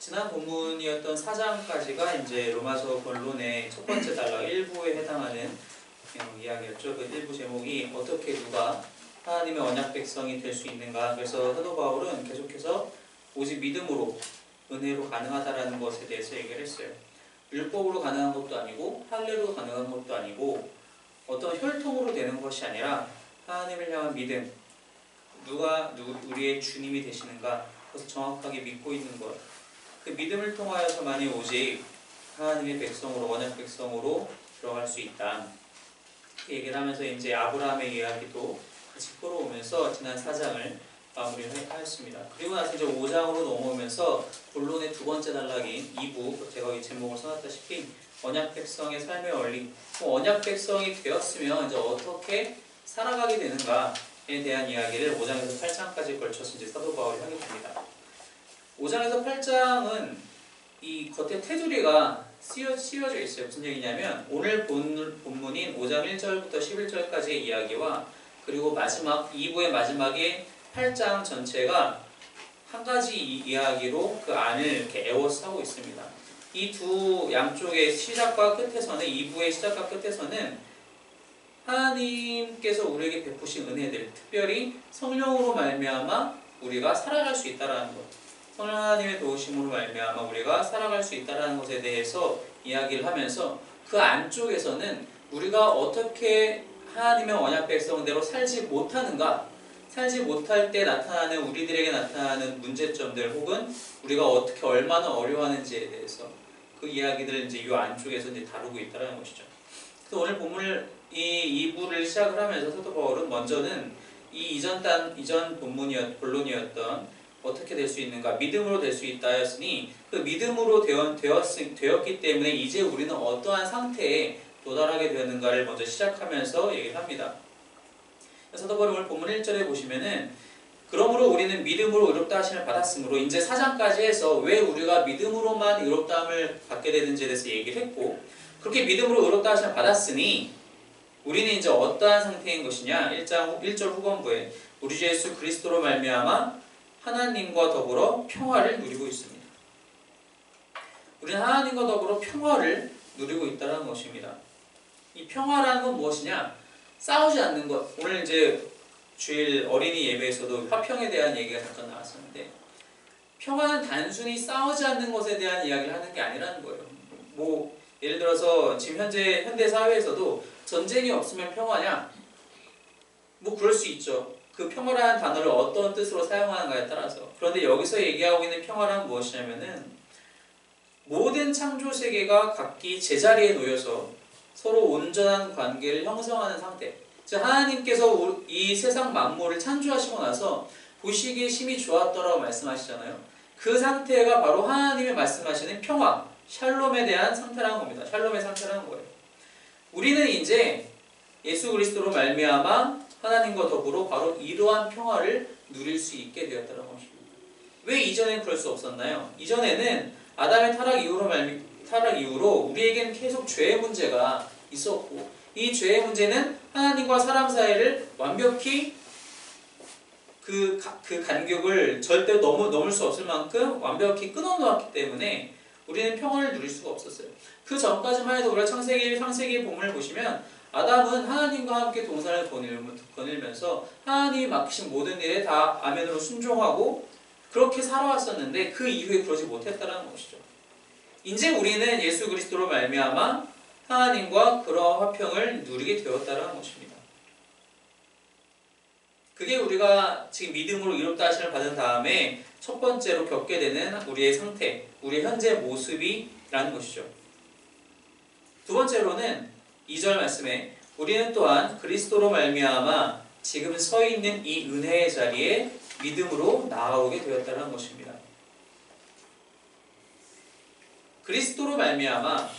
지난 본문이었던 4장까지가 이제 로마서 본론의 첫 번째 단락 1부에 해당하는 이야기였죠. 그 1부 제목이 어떻게 누가 하나님의 언약 백성이 될 수 있는가. 그래서 사도 바울은 계속해서 오직 믿음으로 은혜로 가능하다라는 것에 대해서 얘기를 했어요. 율법으로 가능한 것도 아니고 할례로 가능한 것도 아니고 어떤 혈통으로 되는 것이 아니라 하나님을 향한 믿음, 누가 우리의 주님이 되시는가, 그것을 정확하게 믿고 있는 것, 그 믿음을 통하여서만이 오직 하나님의 백성으로, 언약 백성으로 들어갈 수 있다. 그 얘기를 하면서 이제 아브라함의 이야기도 같이 끌어오면서 지난 4장을 마무리하였습니다. 그리고 나서 이제 5장으로 넘어오면서 본론의 두 번째 단락인 2부, 제가 이 제목을 써놨다시피 언약 백성의 삶의 원리, 언약 백성이 되었으면 이제 어떻게 살아가게 되는가에 대한 이야기를 5장에서 8장까지 걸쳐서 이제 사도 바울이 하게 됩니다. 5장에서 8장은 이 겉에 테두리가 씌워져 있어요. 무슨 얘기냐면 오늘 본문인 5장 1절부터 11절까지의 이야기와 그리고 마지막 2부의 마지막에 8장 전체가 한 가지 이야기로 그 안을 이렇게 에워싸고 있습니다. 이 두 양쪽의 시작과 끝에서는, 2부의 시작과 끝에서는 하나님께서 우리에게 베푸신 은혜들, 특별히 성령으로 말미암아 우리가 살아갈 수 있다라는 것, 성령 하나님의 도우심으로 말미암아 우리가 살아갈 수 있다라는 것에 대해서 이야기를 하면서 그 안쪽에서는 우리가 어떻게 하나님의 언약 백성대로 살지 못하는가, 살지 못할 때 나타나는, 우리들에게 나타나는 문제점들 혹은 우리가 어떻게 얼마나 어려워하는지에 대해서 그 이야기들을 이제 이 안쪽에서 이제 다루고 있다는 것이죠. 그래서 오늘 본문을 이 2부를 시작을 하면서 사도 바울은 먼저는 이 이전 본론이었던 어떻게 될 수 있는가, 믿음으로 될 수 있다 하였으니 그 믿음으로 되었기 때문에 이제 우리는 어떠한 상태에 도달하게 되었는가를 먼저 시작하면서 얘기를 합니다. 사도 바울이 오늘 본문 1절에 보시면은 그러므로 우리는 믿음으로 의롭다 하심을 받았으므로, 이제 4장까지 해서 왜 우리가 믿음으로만 의롭다함을 받게 되는지에 대해서 얘기를 했고, 그렇게 믿음으로 의롭다 하심을 받았으니 우리는 이제 어떠한 상태인 것이냐. 1절 후반부에 우리 주 예수 그리스도로 말미암아 하나님과 더불어 평화를 누리고 있습니다. 우리는 하나님과 더불어 평화를 누리고 있다는 것입니다. 이 평화라는 건 무엇이냐? 싸우지 않는 것. 오늘 이제 주일 어린이 예배에서도 화평에 대한 얘기가 잠깐 나왔었는데, 평화는 단순히 싸우지 않는 것에 대한 이야기를 하는 게 아니라는 거예요. 뭐 예를 들어서 지금 현대 사회에서도 전쟁이 없으면 평화냐? 뭐 그럴 수 있죠. 그 평화라는 단어를 어떤 뜻으로 사용하는가에 따라서. 그런데 여기서 얘기하고 있는 평화란 무엇이냐면은 모든 창조 세계가 각기 제자리에 놓여서 서로 온전한 관계를 형성하는 상태. 즉 하나님께서 이 세상 만물을 창조하시고 나서 보시기에 심히 좋았더라고 말씀하시잖아요. 그 상태가 바로 하나님이 말씀하시는 평화, 샬롬에 대한 상태라는 겁니다. 샬롬의 상태라는 거예요. 우리는 이제 예수 그리스도로 말미암아 하나님과 더불어 바로 이러한 평화를 누릴 수 있게 되었다는 것입니다. 왜 이전에는 그럴 수 없었나요? 이전에는 아담의 타락 이후로 우리에게는 계속 죄의 문제가 있었고, 이 죄의 문제는 하나님과 사람 사이를 완벽히 그 간격을 절대 넘을 수 없을 만큼 완벽히 끊어놓았기 때문에 우리는 평화를 누릴 수가 없었어요. 그 전까지만 해도 우리가 창세기 본문을 보시면 아담은 하나님과 함께 동산을 거닐면서 하나님이 맡기신 모든 일에 다 아멘으로 순종하고 그렇게 살아왔었는데 그 이후에 그러지 못했다는 것이죠. 이제 우리는 예수 그리스도로 말미암아 하나님과 그러한 화평을 누리게 되었다는 것입니다. 그게 우리가 지금 믿음으로 의롭다 하심을 받은 다음에 첫 번째로 겪게 되는 우리의 상태, 우리의 현재 모습이라는 것이죠. 두 번째로는 2절 말씀에 우리는 또한 그리스도로 말미암아 지금 서 있는 이 은혜의 자리에 믿음으로 나아오게 되었다는 것입니다. 그리스도로 말미암아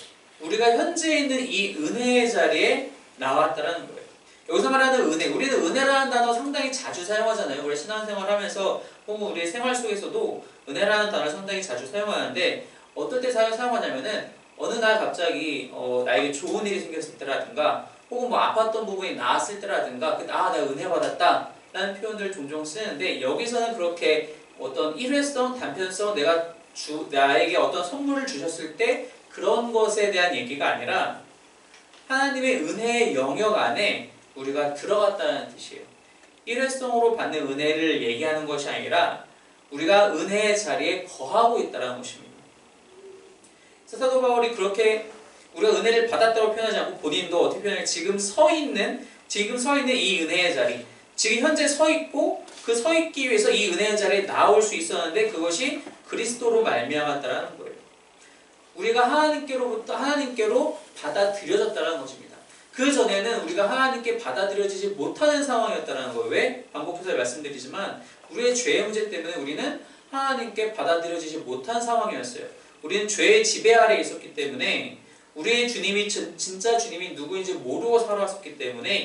우리가 현재 있는 이 은혜의 자리에 나왔다는 거예요. 여기서 말하는 은혜, 우리는 은혜라는 단어 상당히 자주 사용하잖아요. 우리 신앙생활 하면서 혹은 우리 생활 속에서도 은혜라는 단어를 상당히 자주 사용하는데, 어떨 때 사용하냐면은 어느 날 갑자기 나에게 좋은 일이 생겼을 때라든가 혹은 뭐 아팠던 부분이 나았을 때라든가 내가 은혜 받았다 라는 표현들을 종종 쓰는데, 여기서는 그렇게 어떤 일회성, 단편성, 내가 나에게 어떤 선물을 주셨을 때 그런 것에 대한 얘기가 아니라 하나님의 은혜의 영역 안에 우리가 들어갔다는 뜻이에요. 일회성으로 받는 은혜를 얘기하는 것이 아니라 우리가 은혜의 자리에 거하고 있다는 것입니다. 사도 바울이 그렇게 우리가 은혜를 받았다고 표현하지 않고 본인도 어떻게 표현하냐, 지금 서 있는 이 은혜의 자리, 지금 현재 서 있고 그 서 있기 위해서 이 은혜의 자리에 나올 수 있었는데 그것이 그리스도로 말미암았다라는 거예요. 우리가 하나님께로 받아들여졌다는 것입니다. 그 전에는 우리가 하나님께 받아들여지지 못하는 상황이었다는 거예요. 왜? 반복해서 말씀드리지만 우리의 죄의 문제 때문에 우리는 하나님께 받아들여지지 못한 상황이었어요. 우리는 죄의 지배 아래에 있었기 때문에 우리의 주님이 진짜 주님이 누구인지 모르고 살아왔었기 때문에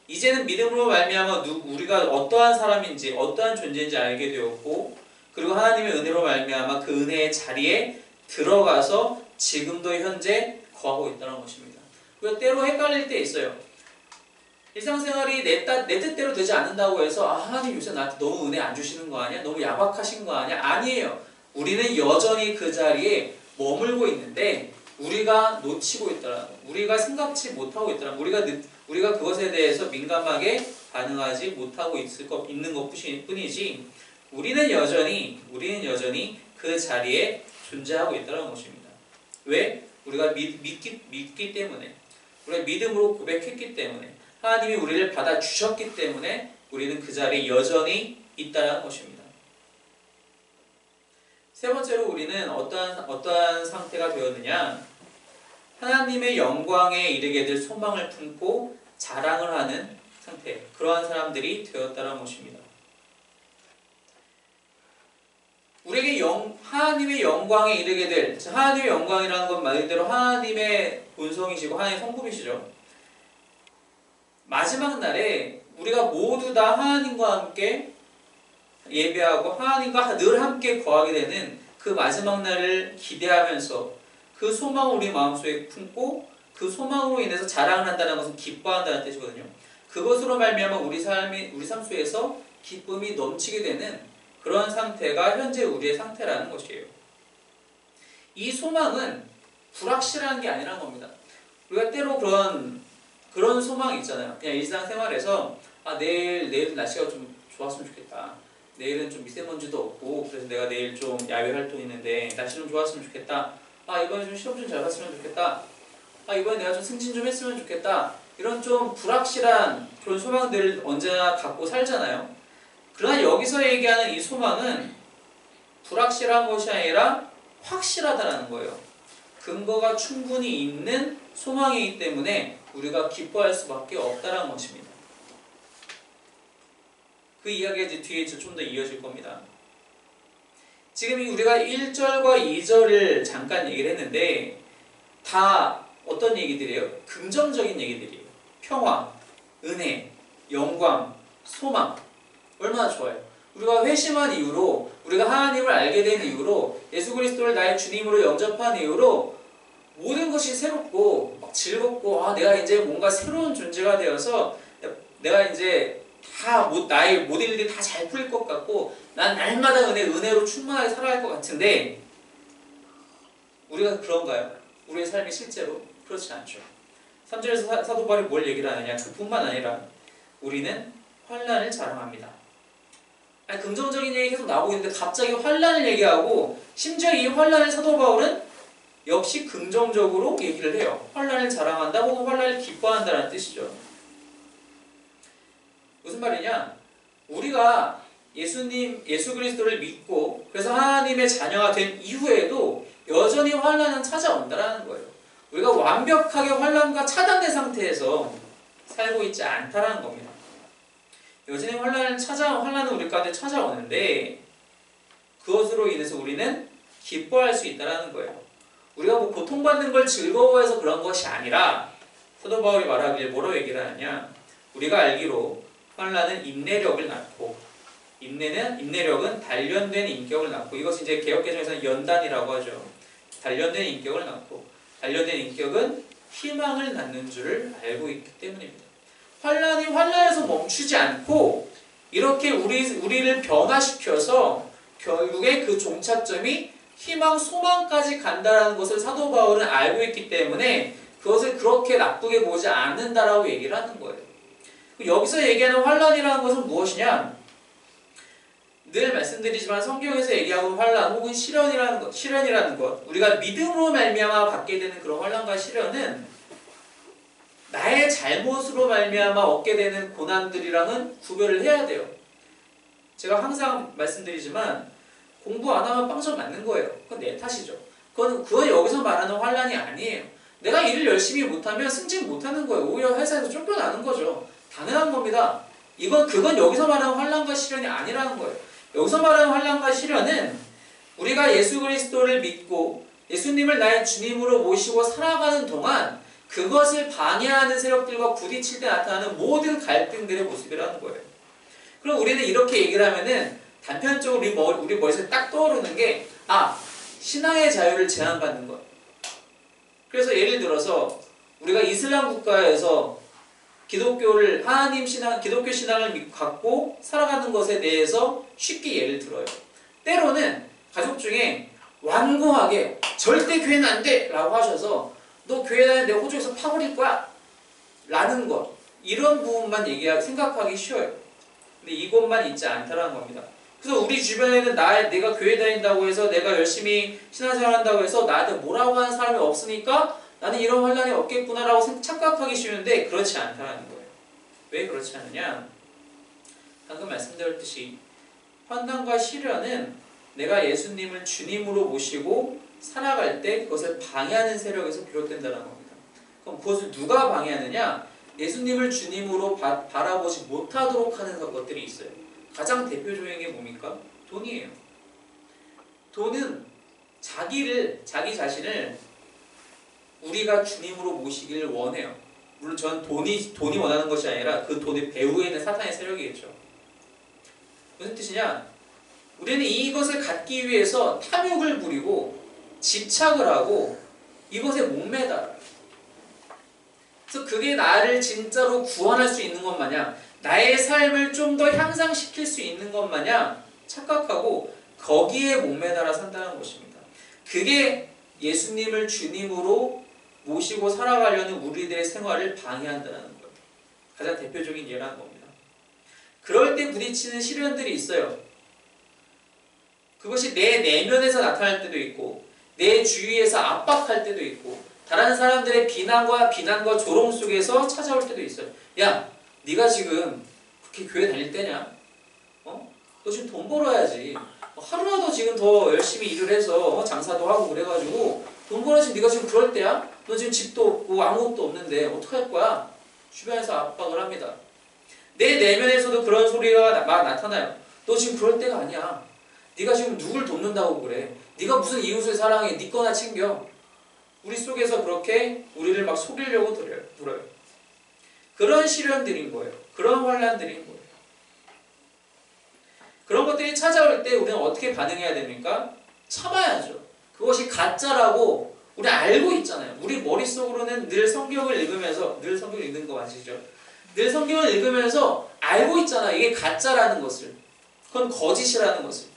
이제는 믿음으로 말미암아 우리가 어떠한 사람인지 어떠한 존재인지 알게 되었고, 그리고 하나님의 은혜로 말미암아 그 은혜의 자리에 들어가서 지금도 현재 거하고 있다는 것입니다. 우리가 때로 헷갈릴 때 있어요. 일상생활이 내 뜻대로 되지 않는다고 해서 하나님 요새 나한테 너무 은혜 안 주시는 거 아니야? 너무 야박하신 거 아니야? 아니에요. 우리는 여전히 그 자리에 머물고 있는데 우리가 놓치고 있다라는 거, 우리가 생각지 못하고 있다라는 거, 우리가 그것에 대해서 민감하게 반응하지 못하고 있는 것 뿐이지 우리는 여전히 그 자리에 존재하고 있다는 것입니다. 왜? 우리가 믿기 때문에, 우리가 믿음으로 고백했기 때문에, 하나님이 우리를 받아주셨기 때문에 우리는 그 자리에 여전히 있다는 것입니다. 세 번째로 우리는 어떠한 상태가 되었느냐? 하나님의 영광에 이르게 될 소망을 품고 자랑을 하는 상태, 그러한 사람들이 되었다는 것입니다. 우리에게 하나님의 영광에 이르게 될, 하나님의 영광이라는 건 말 그대로 하나님의 본성이시고 하나님의 성품이시죠. 마지막 날에 우리가 모두 다 하나님과 함께 예배하고 하나님과 늘 함께 거하게 되는 그 마지막 날을 기대하면서 그 소망을 우리 마음속에 품고 그 소망으로 인해서 자랑을 한다는 것은 기뻐한다는 뜻이거든요. 그것으로 말미암아 우리 삶 속에서 기쁨이 넘치게 되는 그런 상태가 현재 우리의 상태라는 것이에요. 이 소망은 불확실한 게 아니라는 겁니다. 우리가 때로 그런 소망이 있잖아요. 그냥 일상생활에서 내일 날씨가 좀 좋았으면 좋겠다. 내일은 좀 미세먼지도 없고 그래서 내가 내일 좀 야외 활동 있는데 날씨 좀 좋았으면 좋겠다. 이번에 좀 시험 좀 잘 봤으면 좋겠다. 이번에 내가 좀 승진 좀 했으면 좋겠다. 이런 좀 불확실한 그런 소망들을 언제나 갖고 살잖아요. 그러나 여기서 얘기하는 이 소망은 불확실한 것이 아니라 확실하다는 거예요. 근거가 충분히 있는 소망이기 때문에 우리가 기뻐할 수밖에 없다는 것입니다. 그 이야기가 이제 뒤에 좀 더 이어질 겁니다. 지금 우리가 1절과 2절을 잠깐 얘기를 했는데 다 어떤 얘기들이에요? 긍정적인 얘기들이에요. 평화, 은혜, 영광, 소망. 얼마나 좋아요. 우리가 회심한 이후로, 우리가 하나님을 알게 된 이후로, 예수 그리스도를 나의 주님으로 영접한 이후로 모든 것이 새롭고 막 즐겁고 내가 이제 뭔가 새로운 존재가 되어서 내가 이제 나의 모든 일들이 다 잘 풀릴 것 같고 난 날마다 은혜로 충만하게 살아갈 것 같은데 우리가 그런가요? 우리의 삶이 실제로 그렇지 않죠. 3절에서 사도 바울이 뭘 얘기를 하느냐? 그뿐만 아니라 우리는 환난을 자랑합니다. 긍정적인 얘기 계속 나오고 있는데 갑자기 환난을 얘기하고 심지어 이 환난을 사도 바울은 역시 긍정적으로 얘기를 해요. 환난을 자랑한다 혹은 환난을 기뻐한다는 뜻이죠. 무슨 말이냐? 우리가 예수 그리스도를 믿고 그래서 하나님의 자녀가 된 이후에도 여전히 환난은 찾아온다라는 거예요. 우리가 완벽하게 환난과 차단된 상태에서 살고 있지 않다라는 겁니다. 여전히 환난은 우리 가운데 찾아오는데 그것으로 인해서 우리는 기뻐할 수 있다라는 거예요. 우리가 고통받는 걸 즐거워해서 그런 것이 아니라 사도 바울이 말하기를 뭐라고 얘기를 하느냐? 우리가 알기로 환난은 인내력을 낳고 인내력은 단련된 인격을 낳고 이것이 이제 개역개정에서는 연단이라고 하죠. 단련된 인격을 낳고 단련된 인격은 희망을 낳는 줄을 알고 있기 때문입니다. 환난에서 멈추지 않고 이렇게 우리를 변화시켜서 결국에 그 종착점이 희망, 소망까지 간다는 것을 사도 바울은 알고 있기 때문에 그것을 그렇게 나쁘게 보지 않는다라고 얘기를 하는 거예요. 여기서 얘기하는 환란이라는 것은 무엇이냐? 늘 말씀드리지만 성경에서 얘기하고 있는 환란 혹은 시련이라는 것, 우리가 믿음으로 말미암아 받게 되는 그런 환란과 시련은 나의 잘못으로 말미암아 얻게 되는 고난들이랑은 구별을 해야 돼요. 제가 항상 말씀드리지만 공부 안 하면 빵점 맞는 거예요. 그건 내 탓이죠. 그건 여기서 말하는 환란이 아니에요. 내가 일을 열심히 못하면 승진 못하는 거예요. 오히려 회사에서 쫓겨나는 거죠. 당연한 겁니다. 그건 여기서 말하는 환란과 시련이 아니라는 거예요. 여기서 말하는 환란과 시련은 우리가 예수 그리스도를 믿고 예수님을 나의 주님으로 모시고 살아가는 동안 그것을 방해하는 세력들과 부딪힐 때 나타나는 모든 갈등들의 모습이라는 거예요. 그럼 우리는 이렇게 얘기를 하면은 단편적으로 우리 머릿속에 딱 떠오르는 게 신앙의 자유를 제한받는 것. 그래서 예를 들어서 우리가 이슬람 국가에서 기독교 신앙을 갖고 살아가는 것에 대해서 쉽게 예를 들어요. 때로는 가족 중에 완고하게 절대 교회는 안 돼! 라고 하셔서 너 교회 다니는데 호주에서 파버릴 거야! 라는 것. 이런 부분만 생각하기 쉬워요. 근데 이것만 있지 않다라는 겁니다. 그래서 우리 주변에는 내가 교회 다닌다고 해서 내가 열심히 신앙생활 한다고 해서 나한테 뭐라고 하는 사람이 없으니까 나는 이런 환란이 없겠구나라고 착각하기 쉬운데 그렇지 않다는 거예요. 왜 그렇지 않느냐? 방금 말씀드렸듯이 환난과 시련은 내가 예수님을 주님으로 모시고 살아갈 때 그것을 방해하는 세력에서 비롯된다는 겁니다. 그럼 그것을 누가 방해하느냐? 예수님을 주님으로 바라보지 못하도록 하는 것들이 있어요. 가장 대표적인 게 뭡니까? 돈이에요. 돈은 자기 자신을 우리가 주님으로 모시기를 원해요. 물론 저는 돈이 원하는 것이 아니라 그 돈의 배후에 있는 사탄의 세력이겠죠. 무슨 뜻이냐? 우리는 이것을 갖기 위해서 탐욕을 부리고 집착을 하고 이것에 목매달아요. 그래서 그게 나를 진짜로 구원할 수 있는 것 마냥 나의 삶을 좀 더 향상시킬 수 있는 것 마냥 착각하고 거기에 목매달아 산다는 것입니다. 그게 예수님을 주님으로 모시고 살아가려는 우리들의 생활을 방해한다는 거예요. 가장 대표적인 예라는 겁니다. 그럴 때 부딪히는 시련들이 있어요. 그것이 내 내면에서 나타날 때도 있고 내 주위에서 압박할 때도 있고 다른 사람들의 비난과 조롱 속에서 찾아올 때도 있어요. 야, 네가 지금 그렇게 교회 다닐 때냐? 너 지금 돈 벌어야지. 하루라도 지금 더 열심히 일을 해서 장사도 하고 그래가지고 돈 벌어야지. 네가 지금 그럴 때야? 너 지금 집도 없고 아무것도 없는데 어떡할 거야? 주변에서 압박을 합니다. 내 내면에서도 그런 소리가 나타나요. 너 지금 그럴 때가 아니야. 네가 지금 누굴 돕는다고 그래. 네가 무슨 이웃을 사랑해. 네 거나 챙겨. 우리 속에서 그렇게 우리를 막 속이려고 들어요. 그런 시련들인 거예요. 그런 환란들인 거예요. 그런 것들이 찾아올 때 우리는 어떻게 반응해야 됩니까? 참아야죠. 그것이 가짜라고 우리 알고 있잖아요. 우리 머릿속으로는 늘 성경을 읽는 거 아시죠? 늘 성경을 읽으면서 알고 있잖아요. 이게 가짜라는 것을. 그건 거짓이라는 것을.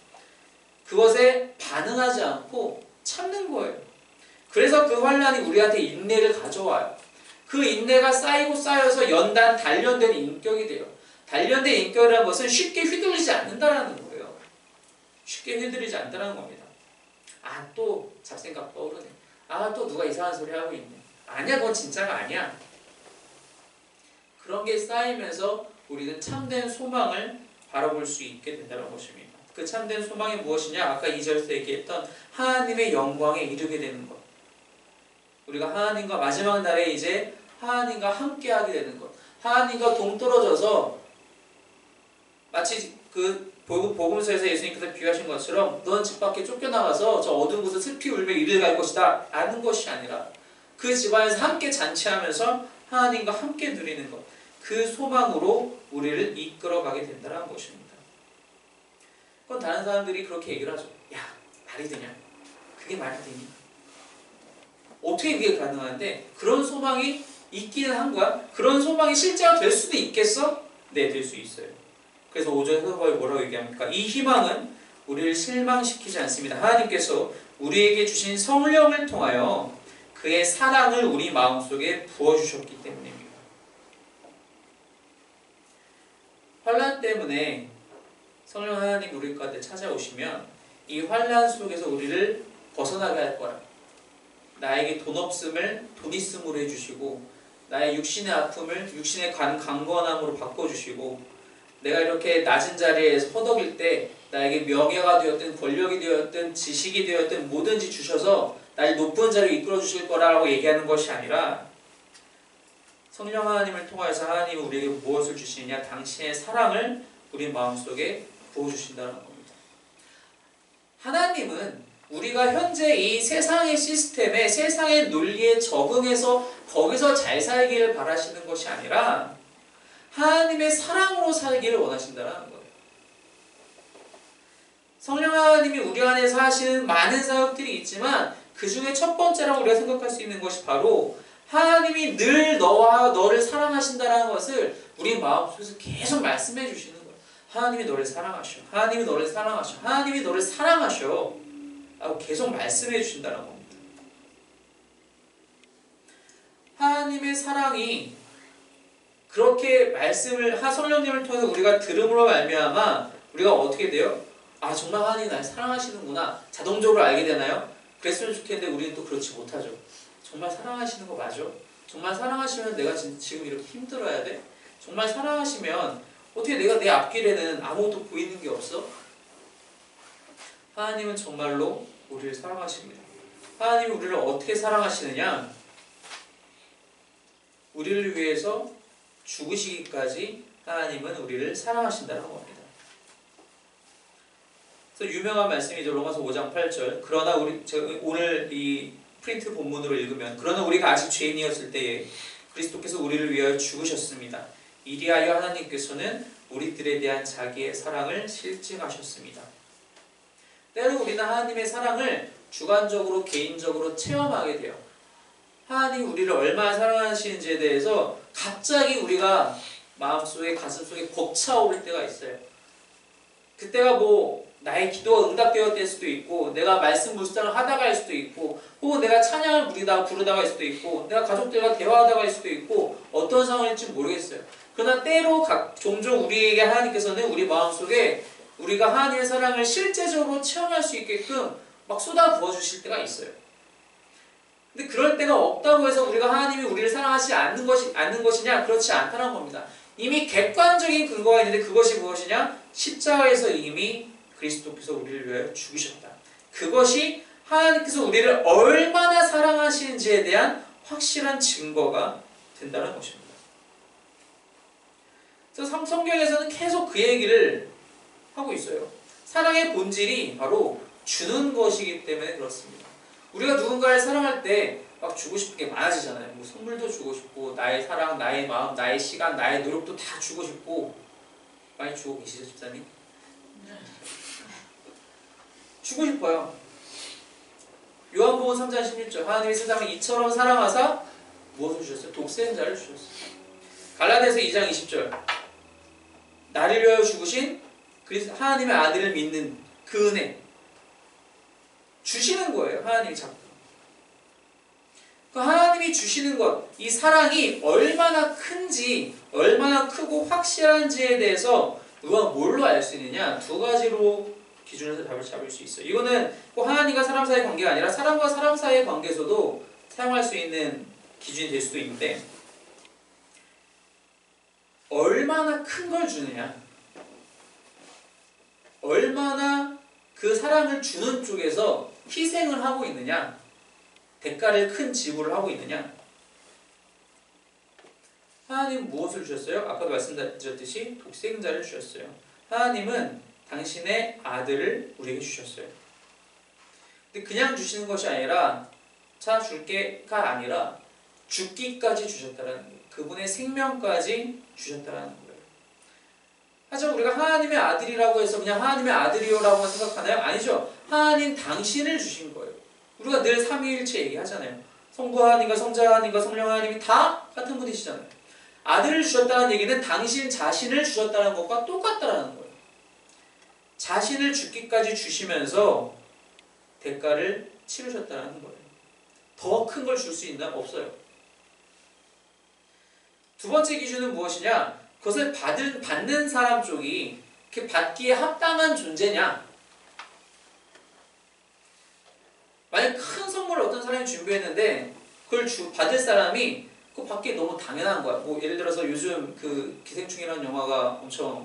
그것에 반응하지 않고 참는 거예요. 그래서 그 환란이 우리한테 인내를 가져와요. 그 인내가 쌓이고 쌓여서 단련된 인격이 돼요. 단련된 인격이라는 것은 쉽게 휘둘리지 않는다는 거예요. 쉽게 휘둘리지 않는다는 겁니다. 또 잡생각 떠오르네. 또 누가 이상한 소리 하고 있네. 아니야, 그건 진짜가 아니야. 그런 게 쌓이면서 우리는 참된 소망을 바라볼 수 있게 된다는 것입니다. 그 참된 소망이 무엇이냐? 아까 2절에서 얘기했던 하나님의 영광에 이르게 되는 것. 우리가 하나님과 마지막 날에 이제 하나님과 함께하게 되는 것. 하나님과 동떨어져서 마치 그 복음서에서 예수님께서 비유하신 것처럼 넌 집 밖에 쫓겨나가서 저 어두운 곳에 슬피 울며 이를 갈 것이다 라는 것이 아니라 그 집안에서 함께 잔치하면서 하나님과 함께 누리는 것. 그 소망으로 우리를 이끌어가게 된다는 것입니다. 그건 다른 사람들이 그렇게 얘기를 하죠. 야, 말이 되냐? 그게 말이 되니? 어떻게 그게 가능한데 그런 소망이 있기는 한 거야? 그런 소망이 실제가 될 수도 있겠어? 네, 될 수 있어요. 그래서 5절에서 뭐라고 얘기합니까? 이 희망은 우리를 실망시키지 않습니다. 하나님께서 우리에게 주신 성령을 통하여 그의 사랑을 우리 마음속에 부어주셨기 때문입니다. 환난 때문에 성령 하나님 우리 가운데 찾아오시면 이 환난 속에서 우리를 벗어나게 할 거라. 나에게 돈 없음을 돈 있음으로 해주시고, 나의 육신의 아픔을 육신의 강건함으로 바꿔주시고, 내가 이렇게 낮은 자리에 허덕일 때 나에게 명예가 되었든 권력이 되었든 지식이 되었든 뭐든지 주셔서 나를 높은 자리로 이끌어 주실 거라고 얘기하는 것이 아니라, 성령 하나님을 통하여서 하나님이 우리에게 무엇을 주시느냐? 당신의 사랑을 우리 마음속에 부어주신다는 겁니다. 하나님은 우리가 현재 이 세상의 시스템에, 세상의 논리에 적응해서 거기서 잘 살기를 바라시는 것이 아니라 하나님의 사랑으로 살기를 원하신다는 거예요. 성령 하나님이 우리 안에서 하시는 많은 사역들이 있지만 그 중에 첫 번째라고 우리가 생각할 수 있는 것이 바로 하나님이 늘 너와 너를 사랑하신다는 것을 우리 마음속에서 계속 말씀해 주시는 거예요. 하나님이 너를 사랑하셔. 하나님이 너를 사랑하셔. 하나님이 너를 사랑하셔. 라고 계속 말씀해 주신다는 겁니다. 하나님의 사랑이 그렇게 말씀을 성령님을 통해서 우리가 들음으로 말미암아 우리가 어떻게 돼요? 아, 정말 하나님이 날 사랑하시는구나. 자동적으로 알게 되나요? 그랬으면 좋겠는데 우리는 또 그렇지 못하죠. 정말 사랑하시는 거 맞아? 정말 사랑하시면 내가 지금 이렇게 힘들어야 돼? 정말 사랑하시면 어떻게 내가 내 앞길에는 아무것도 보이는 게 없어? 하나님은 정말로 우리를 사랑하십니다. 하나님이 우리를 어떻게 사랑하시느냐? 우리를 위해서 죽으시기까지 하나님은 우리를 사랑하신다는 겁니다. 그래서 유명한 말씀이죠. 로마서 5장 8절. 그러나 오늘 이 프린트 본문으로 읽으면, 그러나 우리가 아직 죄인이었을 때에 그리스도께서 우리를 위하여 죽으셨습니다. 이리하여 하나님께서는 우리들에 대한 자기의 사랑을 실증하셨습니다. 때로 우리는 하나님의 사랑을 주관적으로 개인적으로 체험하게 돼요. 하나님이 우리를 얼마나 사랑하시는지에 대해서 갑자기 우리가 마음속에 가슴속에 벅차오를 때가 있어요. 그때가 나의 기도가 응답되었을 수도 있고, 내가 말씀 묵상을 하다가일 수도 있고, 혹은 내가 찬양을 부르다가일 수도 있고, 내가 가족들과 대화하다가일 수도 있고, 어떤 상황일지 모르겠어요. 그러나 때로 종종 우리에게 하나님께서는 우리 마음속에 우리가 하나님의 사랑을 실제적으로 체험할 수 있게끔 막 쏟아 부어 주실 때가 있어요. 근데 그럴 때가 없다고 해서 우리가 하나님이 우리를 사랑하지 않는 것이냐? 그렇지 않다는 겁니다. 이미 객관적인 근거가 있는데 그것이 무엇이냐? 십자가에서 이미 그리스도께서 우리를 위하여 죽으셨다. 그것이 하나님께서 우리를 얼마나 사랑하시는지에 대한 확실한 증거가 된다는 것입니다. 그래서 성경에서는 계속 그 얘기를 하고 있어요. 사랑의 본질이 바로 주는 것이기 때문에 그렇습니다. 우리가 누군가를 사랑할 때 막 주고 싶은 게 많아지잖아요. 선물도 주고 싶고, 나의 사랑, 나의 마음, 나의 시간, 나의 노력도 다 주고 싶고. 많이 주고 계시죠, 집사님? 주고 싶어요. 요한복음 3장 16절. 하나님이 세상을 이처럼 사랑하사 무엇을 주셨어요? 독생자를 주셨어요. 갈라디아서 2장 20절. 나를 위하여 죽으신 하나님의 아들을 믿는 그 은혜. 주시는 거예요. 하나님이 자꾸. 그 하나님이 주시는 것, 이 사랑이 얼마나 큰지, 얼마나 크고 확실한지에 대해서 우리가 뭘로 알 수 있느냐? 두 가지로 기준에서 답을 잡을 수 있어요. 이거는 꼭 하나님과 사람 사이의 관계가 아니라 사람과 사람 사이의 관계에서도 사용할 수 있는 기준이 될 수도 있는데, 얼마나 큰 걸 주느냐, 얼마나 그 사랑을 주는 쪽에서 희생을 하고 있느냐, 대가를 큰 지불을 하고 있느냐. 하나님은 무엇을 주셨어요? 아까도 말씀드렸듯이 독생자를 주셨어요. 하나님은 당신의 아들을 우리에게 주셨어요. 근데 그냥 주시는 것이 아니라 자 줄게가 아니라 죽기까지 주셨다는 거예요. 그분의 생명까지 주셨다는 거예요. 하지만 우리가 하나님의 아들이라고 해서 그냥 하나님의 아들이요라고 생각하나요? 아니죠. 하나님 당신을 주신 거예요. 우리가 늘 삼위일체 얘기하잖아요. 성부 하나님과 성자 하나님과 성령 하나님이 다 같은 분이시잖아요. 아들을 주셨다는 얘기는 당신 자신을 주셨다는 것과 똑같다는 거예요. 자신을 죽기까지 주시면서 대가를 치르셨다는 거예요. 더 큰 걸 줄 수 있나? 없어요. 두 번째 기준은 무엇이냐? 그것을 받는 사람 쪽이 그 받기에 합당한 존재냐? 만약 큰 선물을 어떤 사람이 준비했는데 그걸 받을 사람이 그거 받기 너무 당연한 거야. 뭐 예를 들어서 요즘 그 기생충이라는 영화가 엄청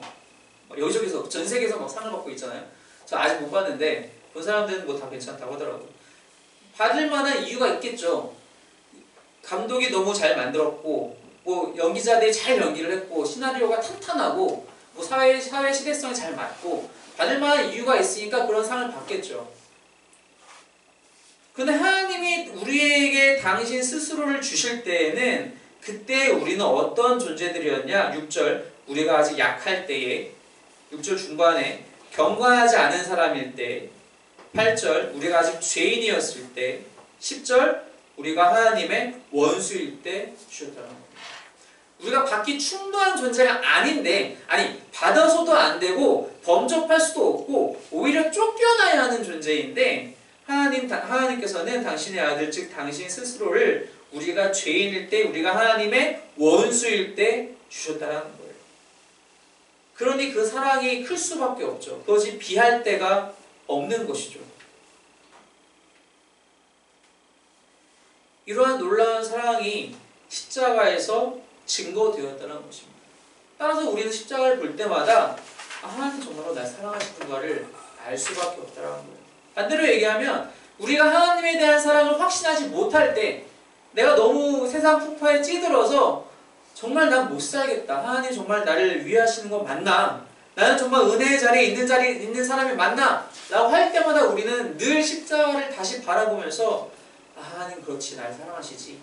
여기저기서 전 세계에서 막 상을 받고 있잖아요. 저 아직 못 봤는데 본 사람들은 뭐 다 괜찮다고 하더라고요. 받을 만한 이유가 있겠죠. 감독이 너무 잘 만들었고, 뭐 연기자들이 잘 연기를 했고, 시나리오가 탄탄하고, 뭐 사회 시대성이 잘 맞고, 받을 만한 이유가 있으니까 그런 상을 받겠죠. 근데 하나님이 우리에게 당신 스스로를 주실 때에는 그때 우리는 어떤 존재들이었냐? 6절, 우리가 아직 약할 때에, 6절 중반에 경건하지 않은 사람일 때, 8절, 우리가 아직 죄인이었을 때, 10절, 우리가 하나님의 원수일 때 주셨다는 겁니다. 우리가 받기 충분한 존재가 아닌데, 아니 받아서도 안 되고 범접할 수도 없고 오히려 쫓겨나야 하는 존재인데 하나님께서는 당신의 아들 즉 당신 스스로를 우리가 죄인일 때, 우리가 하나님의 원수일 때 주셨다는 거예요. 그러니 그 사랑이 클 수밖에 없죠. 그것이 비할 데가 없는 것이죠. 이러한 놀라운 사랑이 십자가에서 증거되었다는 것입니다. 따라서 우리는 십자가를 볼 때마다 하나님 정말로 날 사랑하시는가를 알 수밖에 없다는 거예요. 반대로 얘기하면 우리가 하나님에 대한 사랑을 확신하지 못할 때 내가 너무 세상 풍파에 찌들어서 정말 난 못 살겠다. 하나님 정말 나를 위하시는 건 맞나? 나는 정말 은혜의 자리에 있는 사람이 맞나? 라고 할 때마다 우리는 늘 십자가를 다시 바라보면서 하나님 그렇지 날 사랑하시지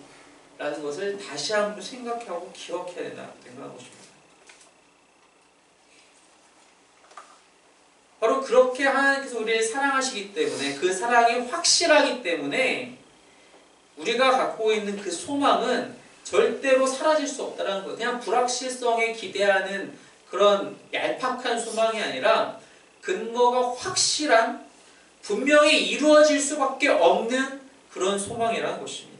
라는 것을 다시 한번 생각하고 기억해야 된다는 것입니다. 바로 그렇게 하나님께서 우리를 사랑하시기 때문에 그 사랑이 확실하기 때문에 우리가 갖고 있는 그 소망은 절대로 사라질 수 없다는 거예요. 그냥 불확실성에 기대하는 그런 얄팍한 소망이 아니라 근거가 확실한 분명히 이루어질 수밖에 없는 그런 소망이라는 것입니다.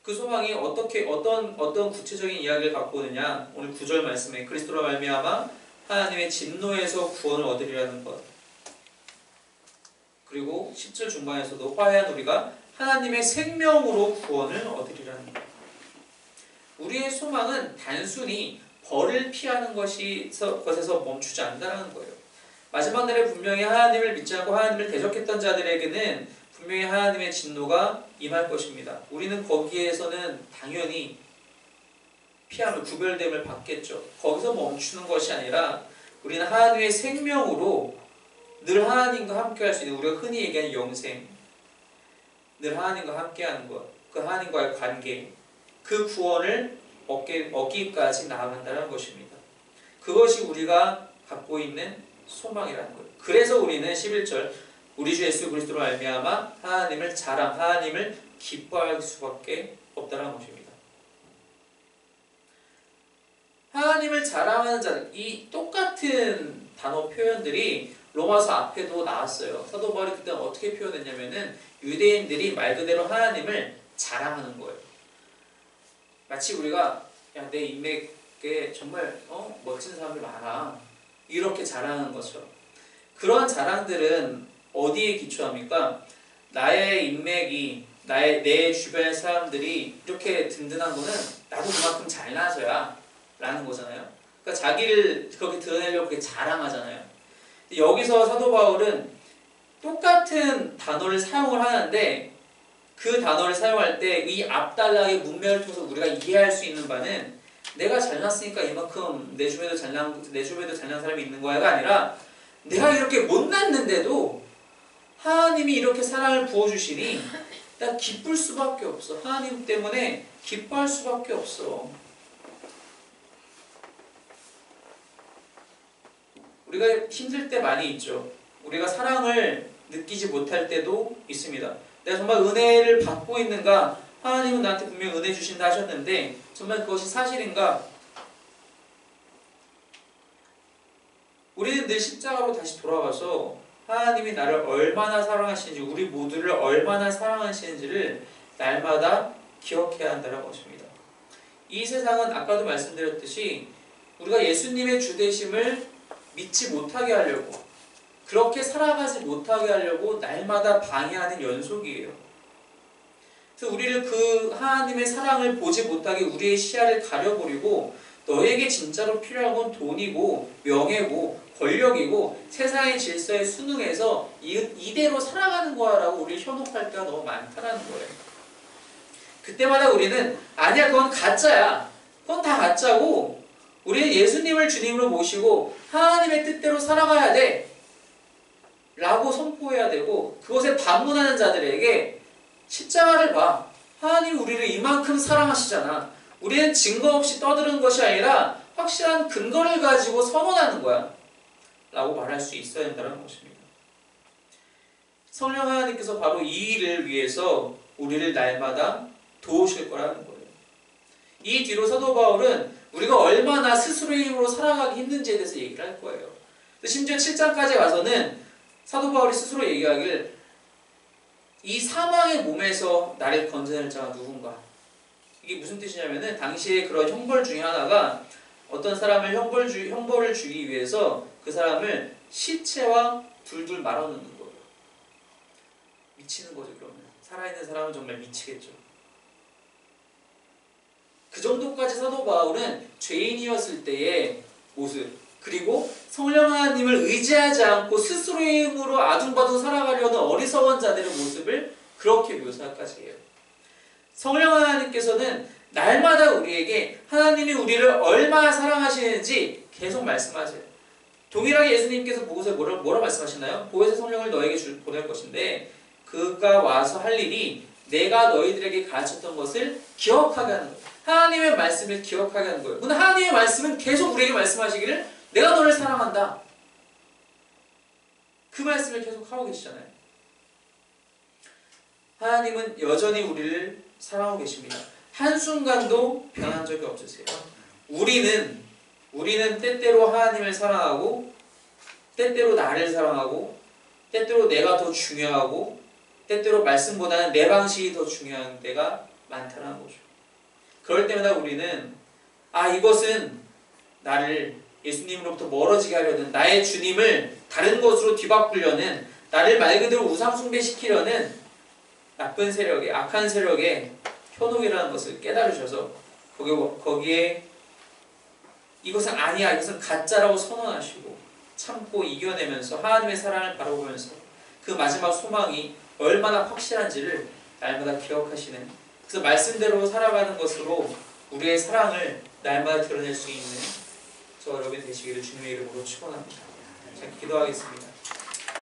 그 소망이 어떤 구체적인 이야기를 갖고 오느냐? 오늘 9절 말씀에 그리스도로 말미암아 하나님의 진노에서 구원을 얻으리라는 것. 그리고 10절 중반에서도 화해한 우리가 하나님의 생명으로 구원을 얻으리라는 것. 우리의 소망은 단순히 벌을 피하는 것에서 멈추지 않는다는 거예요. 마지막 날에 분명히 하나님을 믿지 않고 하나님을 대적했던 자들에게는 분명히 하나님의 진노가 임할 것입니다. 우리는 거기에서는 당연히 피함을, 구별됨을 받겠죠. 거기서 멈추는 것이 아니라 우리는 하나님의 생명으로 늘 하나님과 함께할 수 있는, 우리가 흔히 얘기하는 영생, 늘 하나님과 함께하는 것, 그 하나님과의 관계, 그 구원을 얻기까지 나아간다는 것입니다. 그것이 우리가 갖고 있는 소망이라는 거예요. 그래서 우리는 11절 우리 주 예수 그리스도로 말미암아 하나님을 기뻐할 수밖에 없다는 것입니다. 하나님을 자랑하는 자들, 이 똑같은 단어 표현들이 로마서 앞에도 나왔어요. 사도 바울이 그때 어떻게 표현했냐면은 유대인들이 말 그대로 하나님을 자랑하는 거예요. 마치 우리가 야, 내 인맥에 정말 멋진 사람들 많아 이렇게 자랑하는 것처럼, 그런 자랑들은 어디에 기초합니까? 나의 인맥이, 내 주변의 사람들이 이렇게 든든한 거는 나도 그만큼 잘나서야 라는 거잖아요. 그러니까 자기를 그렇게 드러내려고 그렇게 자랑하잖아요. 여기서 사도 바울은 똑같은 단어를 사용을 하는데 그 단어를 사용할 때 이 앞단락의 문맥을 통해서 우리가 이해할 수 있는 바는 내가 잘났으니까 이만큼 내 주변에도 잘난 사람이 있는 거야가 아니라 내가 이렇게 못났는데도 하나님이 이렇게 사랑을 부어주시니 나 기쁠 수밖에 없어. 하나님 때문에 기뻐할 수밖에 없어. 우리가 힘들 때 많이 있죠. 우리가 사랑을 느끼지 못할 때도 있습니다. 내가 정말 은혜를 받고 있는가? 하나님은 나한테 분명히 은혜 주신다 하셨는데 정말 그것이 사실인가? 우리는 늘 십자가로 다시 돌아가서 하나님이 나를 얼마나 사랑하시는지, 우리 모두를 얼마나 사랑하시는지를 날마다 기억해야 한다는 것입니다. 이 세상은 아까도 말씀드렸듯이 우리가 예수님의 주되심을 믿지 못하게 하려고, 그렇게 살아가지 못하게 하려고 날마다 방해하는 연속이에요. 그래서 우리를 그 하나님의 사랑을 보지 못하게 우리의 시야를 가려버리고, 너에게 진짜로 필요한 건 돈이고 명예고 권력이고 세상의 질서에 순응해서 이대로 살아가는 거야 라고 우리를 현혹할 때가 너무 많다는 거예요. 그때마다 우리는 아니야, 그건 가짜야, 그건 다 가짜고 우리는 예수님을 주님으로 모시고 하나님의 뜻대로 살아가야 돼 라고 선포해야 되고, 그것에 반문하는 자들에게 십자가를 봐, 하나님이 우리를 이만큼 사랑하시잖아, 우리는 증거 없이 떠드는 것이 아니라 확실한 근거를 가지고 선언하는 거야 라고 말할 수 있어야 된다는 것입니다. 성령 하나님께서 바로 이 일을 위해서 우리를 날마다 도우실 거라는 거예요. 이 뒤로 사도 바울은 우리가 얼마나 스스로의 힘으로 살아가기 힘든지에 대해서 얘기를 할 거예요. 심지어 7장까지 가서는 사도 바울이 스스로 얘기하길, 이 사망의 몸에서 나를 건져낼 자가 누군가. 이게 무슨 뜻이냐면은 당시에 그런 형벌 중에 하나가 어떤 사람을 형벌을 주기 위해서 그 사람을 시체와 둘둘 말아놓는 거예요. 미치는 거죠. 그러면 살아있는 사람은 정말 미치겠죠. 그 정도까지 사도 바울은 죄인이었을 때의 모습, 그리고 성령 하나님을 의지하지 않고 스스로의 힘으로 아둥바둥 살아가려는 어리석은 자들의 모습을 그렇게 묘사까지 해요. 성령 하나님께서는 날마다 우리에게 하나님이 우리를 얼마나 사랑하시는지 계속 말씀하세요. 동일하게 예수님께서 보고서 뭐라 말씀하시나요? 보혜사 성령을 너에게 보낼 것인데 그가 와서 할 일이 내가 너희들에게 가르쳤던 것을 기억하게 하는 거예요. 하나님의 말씀을 기억하게 하는 거예요. 근데 하나님의 말씀은 계속 우리에게 말씀하시기를 내가 너를 사랑한다, 그 말씀을 계속 하고 계시잖아요. 하나님은 여전히 우리를 사랑하고 계십니다. 한순간도 변한 적이 없으세요. 우리는 때때로 하나님을 사랑하고, 때때로 나를 사랑하고, 때때로 내가 더 중요하고, 때때로 말씀보다는 내 방식이 더 중요한 때가 많다는 거죠. 그럴 때마다 우리는 이것은 나를 예수님으로부터 멀어지게 하려는, 나의 주님을 다른 것으로 뒤바꾸려는, 나를 말 그대로 우상숭배시키려는 나쁜 세력의, 악한 세력의 현혹이라는 것을 깨달으셔서 거기에 이것은 아니야, 이것은 가짜라고 선언하시고 참고 이겨내면서 하나님의 사랑을 바라보면서 그 마지막 소망이 얼마나 확실한지를 날마다 기억하시는, 그래서 말씀대로 살아가는 것으로 우리의 사랑을 날마다 드러낼 수 있는 저 여러분이 되시기를 주님의 이름으로 축원합니다. 자, 기도하겠습니다.